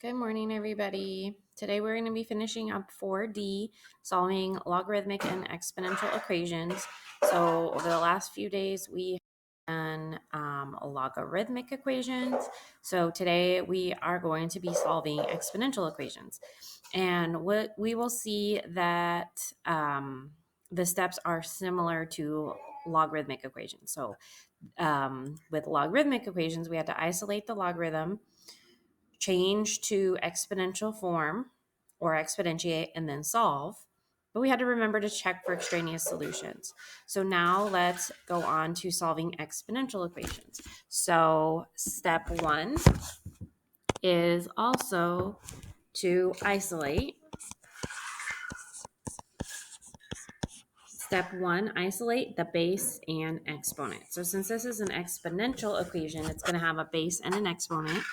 Good morning, everybody. Today we're going to be finishing up 4D, solving logarithmic and exponential equations. So over the last few days, we have done logarithmic equations. So today we are going to be solving exponential equations. And what we will see that the steps are similar to logarithmic equations. So with logarithmic equations, we had to isolate the logarithm, change to exponential form or exponentiate, and then solve. But we had to remember to check for extraneous solutions. So now let's go on to solving exponential equations. So step one is also to isolate. Step one, isolate the base and exponent. So since this is an exponential equation, it's going to have a base and an exponent.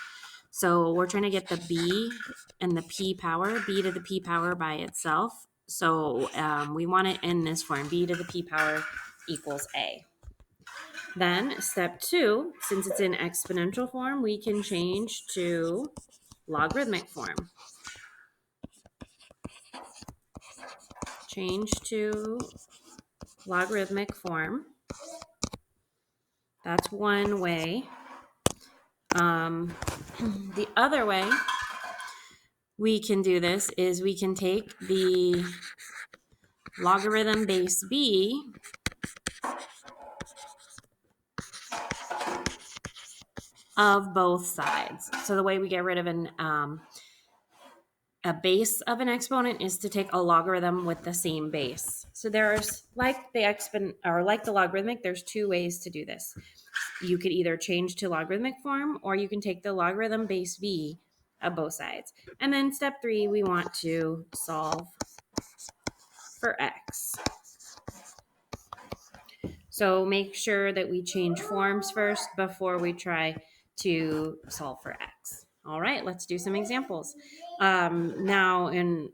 So we're trying to get the b and the p power, b to the p power by itself. So we want it in this form, b to the p power equals a. Then step two, since it's in exponential form, we can change to logarithmic form. Change to logarithmic form. That's one way. The other way we can do this is we can take the logarithm base b of both sides. So the way we get rid of a base of an exponent is to take a logarithm with the same base. So there's like the logarithmic, there's two ways to do this. You could either change to logarithmic form, or you can take the logarithm base b of both sides. And then step three, we want to solve for x. So make sure that we change forms first before we try to solve for x. All right, let's do some examples. Now, in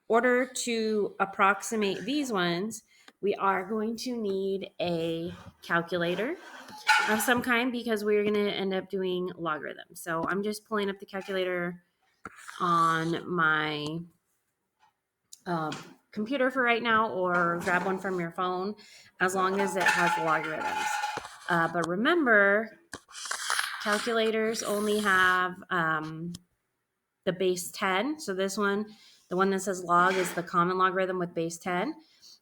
order to approximate these ones, we are going to need a calculator of some kind because we're going to end up doing logarithms. So I'm just pulling up the calculator on my computer for right now, or grab one from your phone as long as it has logarithms. But remember, calculators only have the base 10. So this one, the one that says log, is the common logarithm with base 10.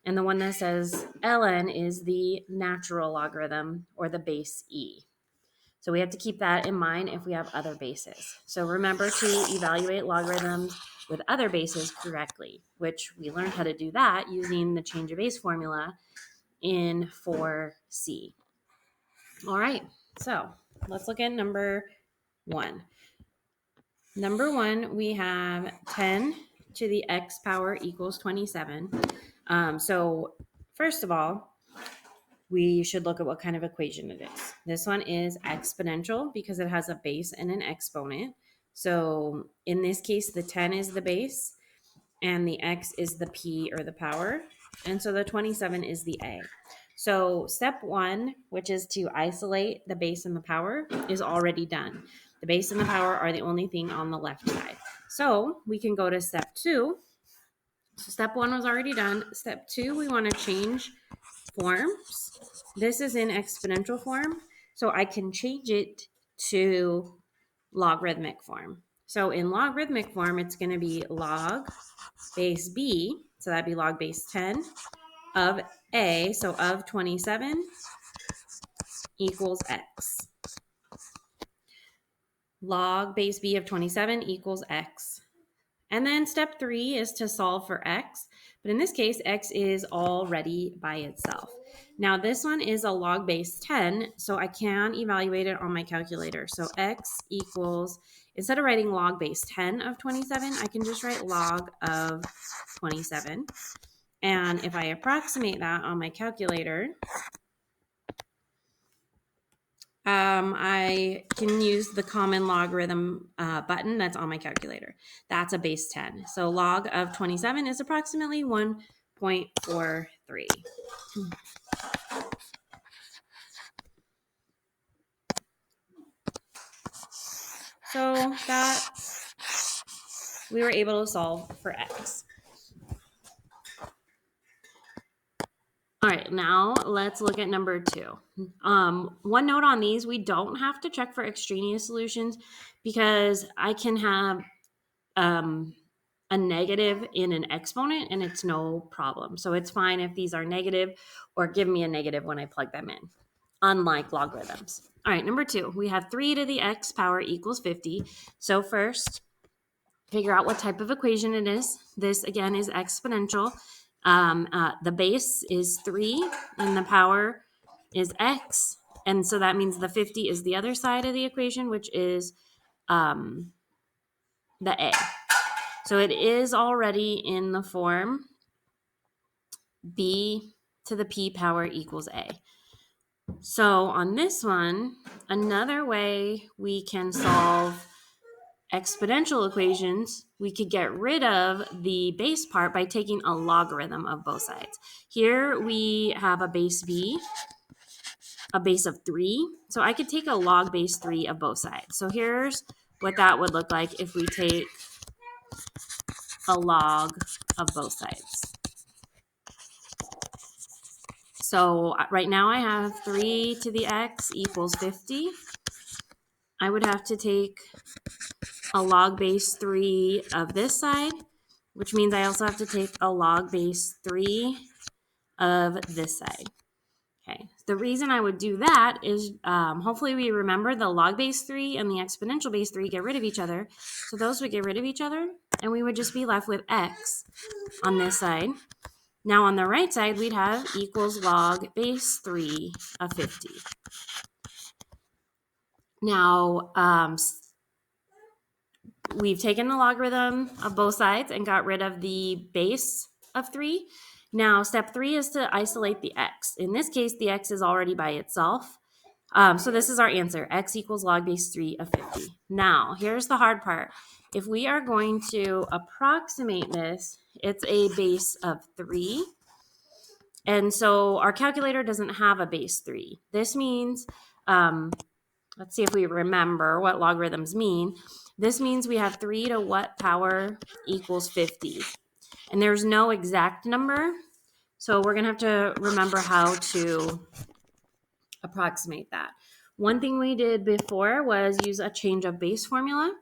And the one that says ln is the natural logarithm, or the base e. So we have to keep that in mind if we have other bases. So remember to evaluate logarithms with other bases correctly, which we learned how to do that using the change of base formula in 4C. All right, so let's look at number one. Number one, we have 10 to the x power equals 27. So first of all, we should look at what kind of equation it is. This one is exponential because it has a base and an exponent. So in this case, the 10 is the base and the x is the p, or the power. And so the 27 is the a. So step one, which is to isolate the base and the power, is already done. The base and the power are the only thing on the left side. So we can go to step two. So step one was already done. Step two, we want to change forms. This is in exponential form, so I can change it to logarithmic form. So in logarithmic form, it's going to be log base b, so that'd be log base 10 of a, so of 27 equals x. Log base b of 27 equals x. And then step three is to solve for x. But in this case, x is already by itself. Now this one is a log base 10, so I can evaluate it on my calculator. So x equals, instead of writing log base 10 of 27, I can just write log of 27. And if I approximate that on my calculator, I can use the common logarithm button that's on my calculator. That's a base 10. So log of 27 is approximately 1.43. So that we were able to solve for x. All right, now let's look at number 2. One note on these, we don't have to check for extraneous solutions because I can have a negative in an exponent and it's no problem. So it's fine if these are negative or give me a negative when I plug them in, unlike logarithms. All right, number 2, we have 3 to the x power equals 50. So first, figure out what type of equation it is. This, again, is exponential. The base is 3 and the power is x. And so that means the 50 is the other side of the equation, which is the a. So it is already in the form b to the p power equals a. So on this one, another way we can solve exponential equations, we could get rid of the base part by taking a logarithm of both sides. Here we have a base b, a base of 3. So I could take a log base 3 of both sides. So here's what that would look like if we take a log of both sides. So right now I have 3 to the x equals 50. I would have to take a log base 3 of this side, which means I also have to take a log base 3 of this side. Okay, the reason I would do that is hopefully we remember the log base 3 and the exponential base 3 get rid of each other. So those would get rid of each other, and we would just be left with x on this side. Now on the right side, we'd have equals log base 3 of 50. Now, we've taken the logarithm of both sides and got rid of the base of 3. Now, step 3 is to isolate the x. In this case, the x is already by itself. So this is our answer. X equals log base 3 of 50. Now, here's the hard part. If we are going to approximate this, it's a base of 3. And so our calculator doesn't have a base 3. This means, let's see if we remember what logarithms mean. This means we have 3 to what power equals 50. And there's no exact number, so we're going to have to remember how to approximate that. One thing we did before was use a change of base formula.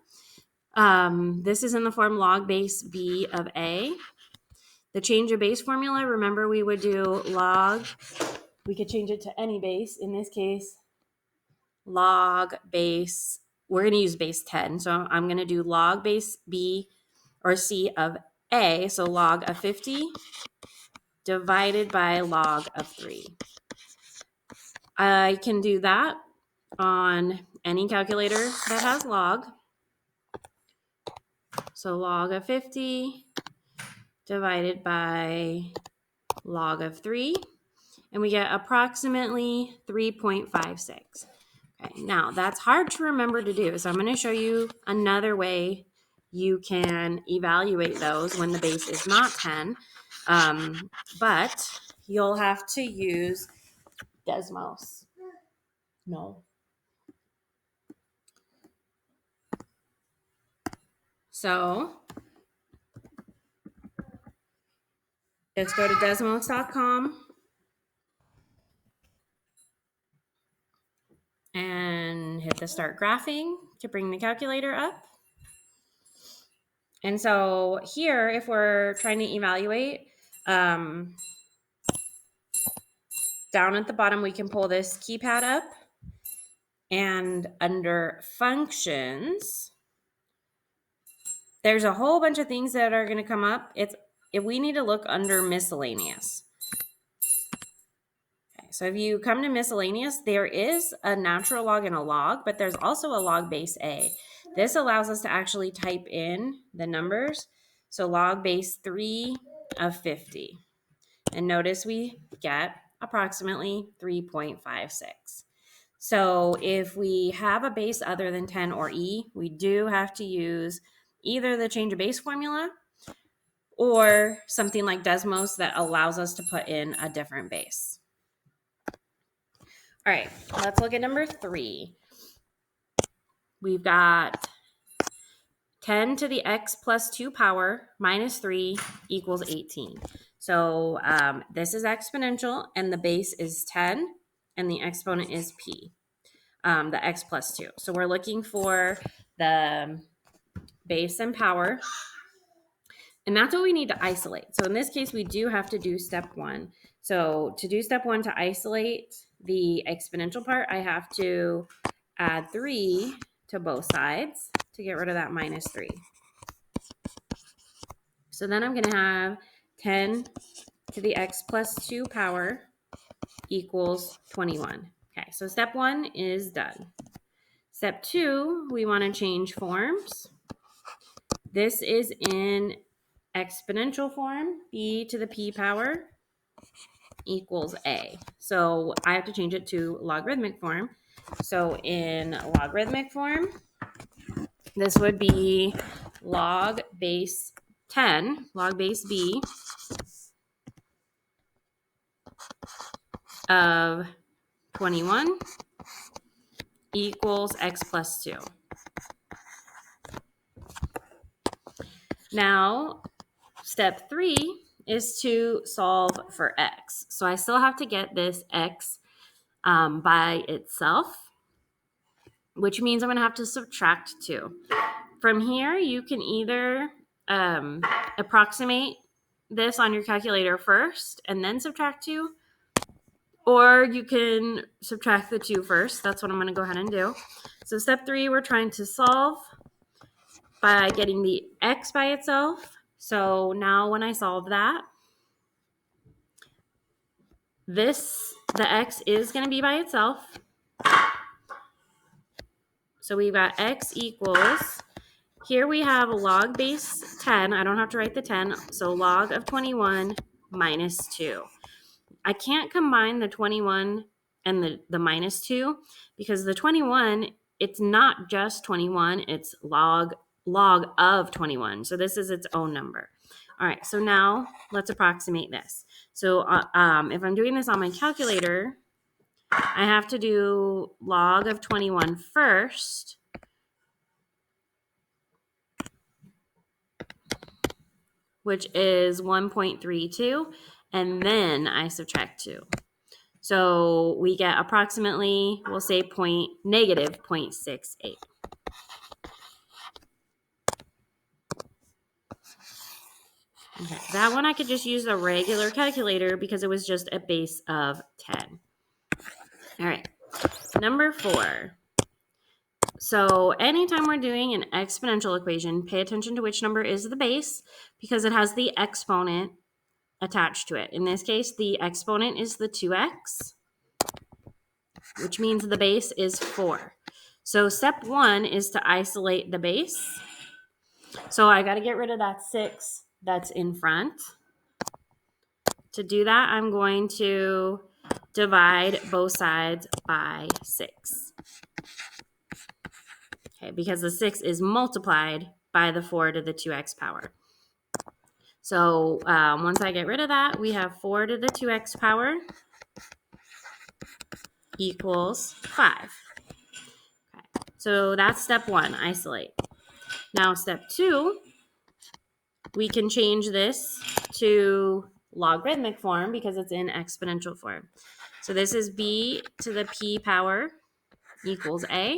This is in the form log base b of a. The change of base formula, remember we would do log, we could change it to any base. In this case, log base, we're going to use base 10. So I'm going to do log base b or c of a, so log of 50 divided by log of 3. I can do that on any calculator that has log. So log of 50 divided by log of 3, and we get approximately 3.56. Okay, now that's hard to remember to do, so I'm going to show you another way you can evaluate those when the base is not 10, but you'll have to use Desmos. No. So just go to Desmos.com and hit the start graphing to bring the calculator up. And so here, if we're trying to evaluate, down at the bottom, we can pull this keypad up. And under functions, there's a whole bunch of things that are going to come up. If we need to look under miscellaneous. Okay, so if you come to miscellaneous, there is a natural log and a log, but there's also a log base a. This allows us to actually type in the numbers. So log base 3 of 50. And notice we get approximately 3.56. So if we have a base other than 10 or e, we do have to use either the change of base formula or something like Desmos that allows us to put in a different base. All right, let's look at number 3. We've got 10 to the x plus 2 power minus 3 equals 18. So this is exponential, and the base is 10, and the exponent is p, the x plus 2. So we're looking for the base and power, and that's what we need to isolate. So in this case, we do have to do step 1. So to do step 1, to isolate the exponential part, I have to add 3 to both sides to get rid of that minus 3. So then I'm going to have 10 to the x plus 2 power equals 21. Okay, so step 1 is done. Step 2, we want to change forms. This is in exponential form. B to the p power equals a. So I have to change it to logarithmic form. So in logarithmic form, this would be log base 10, log base b of 21 equals x plus 2. Now, step 3 is to solve for x. So I still have to get this x by itself, which means I'm going to have to subtract 2. From here, you can either approximate this on your calculator first and then subtract 2, or you can subtract the 2 first. That's what I'm going to go ahead and do. So step 3, we're trying to solve by getting the x by itself. So now when I solve that, the x is going to be by itself. So we've got x equals, here we have log base 10. I don't have to write the 10. So log of 21 minus 2. I can't combine the 21 and the minus 2 because the 21, it's not just 21. It's log of 21. So this is its own number. All right, so now let's approximate this. So if I'm doing this on my calculator, I have to do log of 21 first. Which is 1.32, and then I subtract 2. So we get approximately, we'll say negative 0.68. Okay, that one I could just use a regular calculator because it was just a base of 10. All right, number 4. So anytime we're doing an exponential equation, pay attention to which number is the base because it has the exponent attached to it. In this case, the exponent is the 2x, which means the base is 4. So step 1 is to isolate the base. So I got to get rid of that 6 that's in front. To do that, I'm going to divide both sides by 6. Okay, because the 6 is multiplied by the 4 to the 2x power. So once I get rid of that, we have 4 to the 2x power equals 5. Okay, so that's step 1, isolate. Now step 2, we can change this to logarithmic form because it's in exponential form. So this is b to the p power equals a.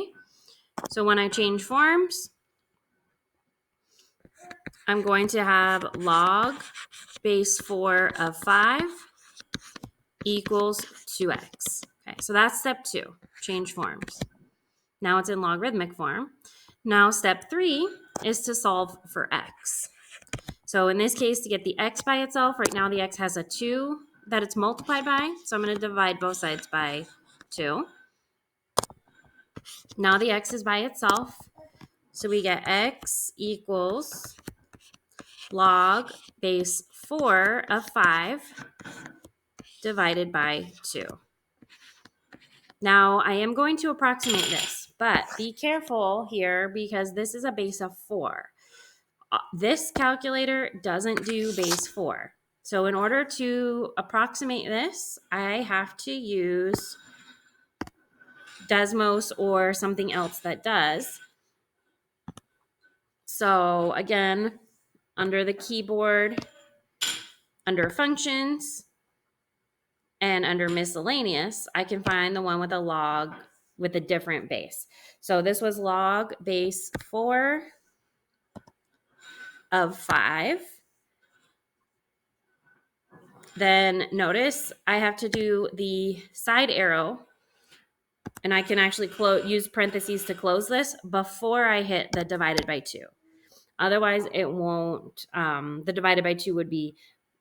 So when I change forms, I'm going to have log base 4 of 5 equals 2x. Okay, so that's step 2, change forms. Now it's in logarithmic form. Now step 3 is to solve for x. So in this case, to get the x by itself, right now the x has a 2 that it's multiplied by. So I'm going to divide both sides by 2. Now the x is by itself. So we get x equals log base 4 of 5 divided by 2. Now I am going to approximate this, but be careful here because this is a base of 4. This calculator doesn't do base 4. So in order to approximate this, I have to use Desmos or something else that does. So again, under the keyboard, under functions, and under miscellaneous, I can find the one with a log with a different base. So this was log base 4 of 5. Then notice I have to do the side arrow, and I can actually use parentheses to close this before I hit the divided by 2. Otherwise, it won't, the divided by 2 would be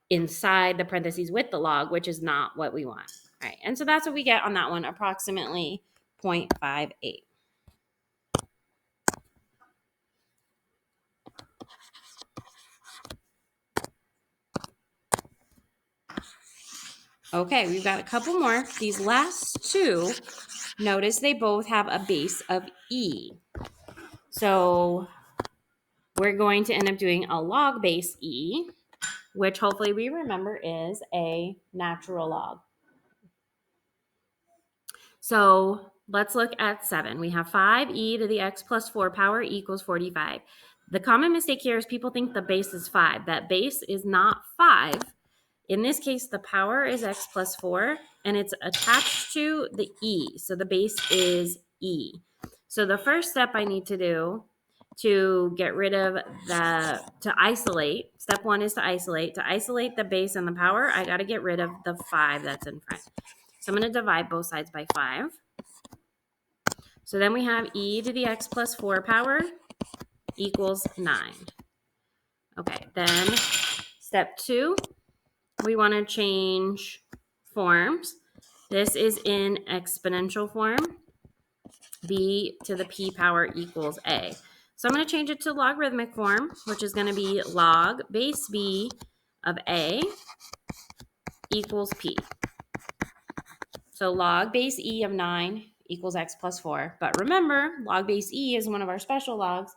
inside the parentheses with the log, which is not what we want. All right, and so that's what we get on that one, approximately 0.58. Okay, we've got a couple more. These last two, notice they both have a base of e. So we're going to end up doing a log base e, which hopefully we remember is a natural log. So let's look at 7. We have 5e to the x plus 4 power equals 45. The common mistake here is people think the base is 5. That base is not 5. In this case, the power is x plus 4, and it's attached to the e. So the base is e. So the first step I need to do to get rid of to isolate, step 1 is to isolate. To isolate the base and the power, I got to get rid of the 5 that's in front. So I'm going to divide both sides by 5. So then we have e to the x plus 4 power equals 9. Okay, then step 2, we want to change forms. This is in exponential form. B to the p power equals a. So I'm going to change it to logarithmic form, which is going to be log base b of a equals p. So log base e of 9 equals x plus 4. But remember, log base e is one of our special logs.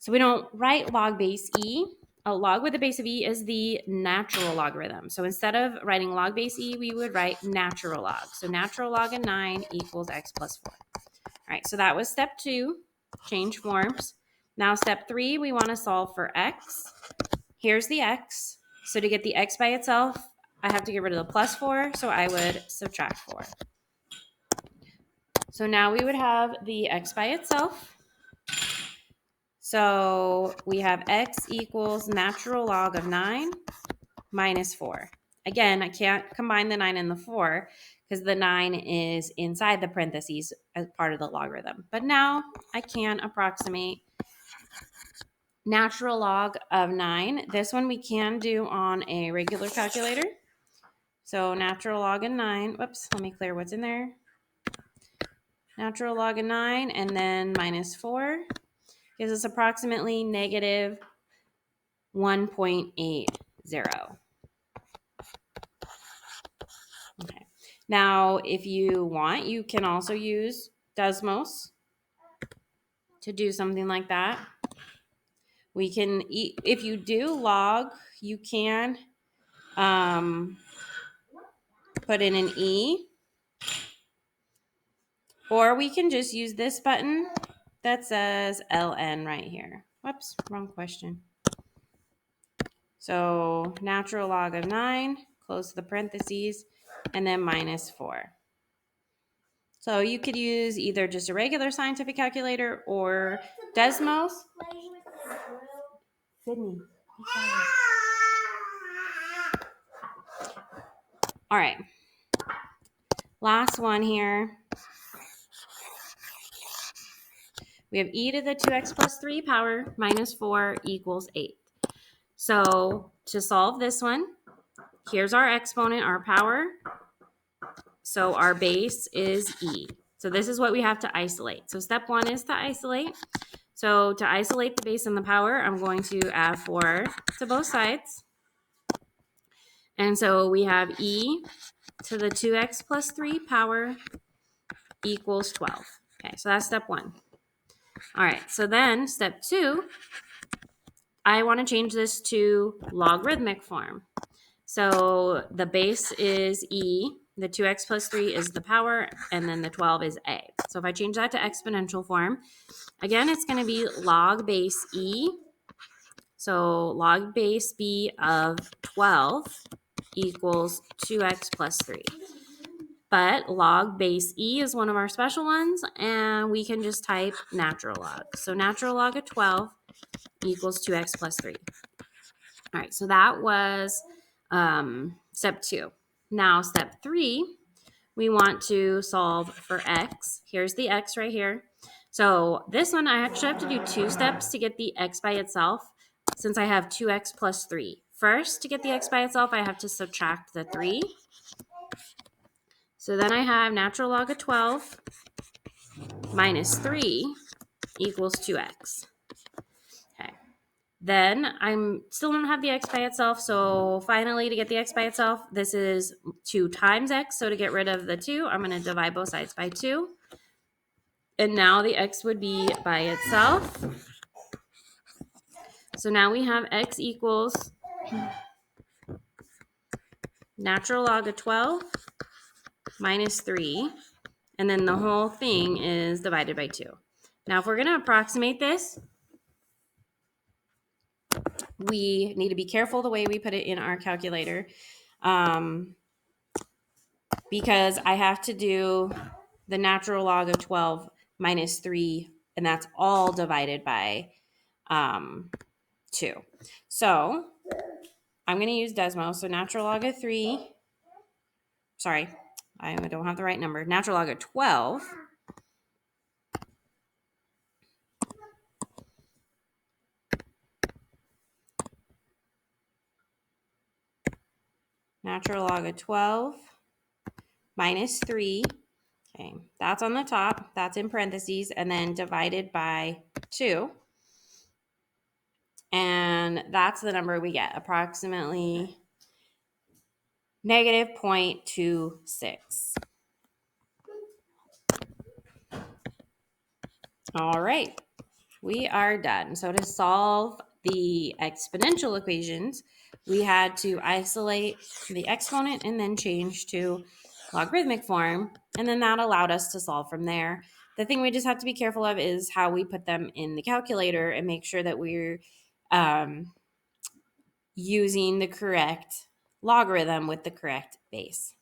So we don't write log base e. A log with a base of e is the natural logarithm. So instead of writing log base e, we would write natural log. So natural log of 9 equals x plus 4. All right, so that was step 2, change forms. Now step 3, we want to solve for x. Here's the x. So to get the x by itself, I have to get rid of the plus 4, so I would subtract 4. So now we would have the x by itself. So we have x equals natural log of 9 minus 4. Again, I can't combine the 9 and the 4 because the 9 is inside the parentheses as part of the logarithm. But now I can approximate natural log of 9. This one we can do on a regular calculator. So natural log of 9, whoops, let me clear what's in there. Natural log of 9 and then minus 4 gives us approximately negative 1.80. Okay. Now, if you want, you can also use Desmos to do something like that. We can, if you do log, you can put in an E, or we can just use this button that says ln right here. Whoops, wrong question. So natural log of 9, close the parentheses, and then minus 4. So you could use either just a regular scientific calculator or Desmos. Sydney. All right. Last one here. We have e to the 2x plus 3 power minus 4 equals 8. So to solve this one, here's our exponent, our power. So our base is e. So this is what we have to isolate. So step 1 is to isolate. So to isolate the base and the power, I'm going to add 4 to both sides. And so we have e to the 2x plus 3 power equals 12. Okay, so that's step 1. All right, so then step 2, I want to change this to logarithmic form. So the base is e. The 2x plus 3 is the power, and then the 12 is a. So if I change that to exponential form, again, it's going to be log base e. So log base b of 12 equals 2x plus 3. But log base e is one of our special ones, and we can just type natural log. So natural log of 12 equals 2x plus 3. All right, so that was step 2. Now step 3, we want to solve for x. Here's the x right here. So this one, I actually have to do 2 steps to get the x by itself, since I have 2x plus 3. First, to get the x by itself, I have to subtract the 3. So then I have natural log of 12 minus 3 equals 2x. Okay. Then I'm still don't have the x by itself, so finally to get the x by itself, this is 2 times x. So to get rid of the 2, I'm going to divide both sides by 2. And now the x would be by itself. So now we have x equals natural log of 12 minus 3. And then the whole thing is divided by 2. Now if we're going to approximate this, we need to be careful the way we put it in our calculator, because I have to do the natural log of 12 minus 3, and that's all divided by 2. So I'm going to use Desmo. So natural log of 3, sorry, I don't have the right number. Natural log of 12 natural log of 12 minus 3. Okay, that's on the top. That's in parentheses, and then divided by 2. And that's the number we get, approximately negative 0.26. All right, we are done. So to solve the exponential equations, we had to isolate the exponent and then change to logarithmic form, and then that allowed us to solve from there. The thing we just have to be careful of is how we put them in the calculator and make sure that we're using the correct logarithm with the correct base.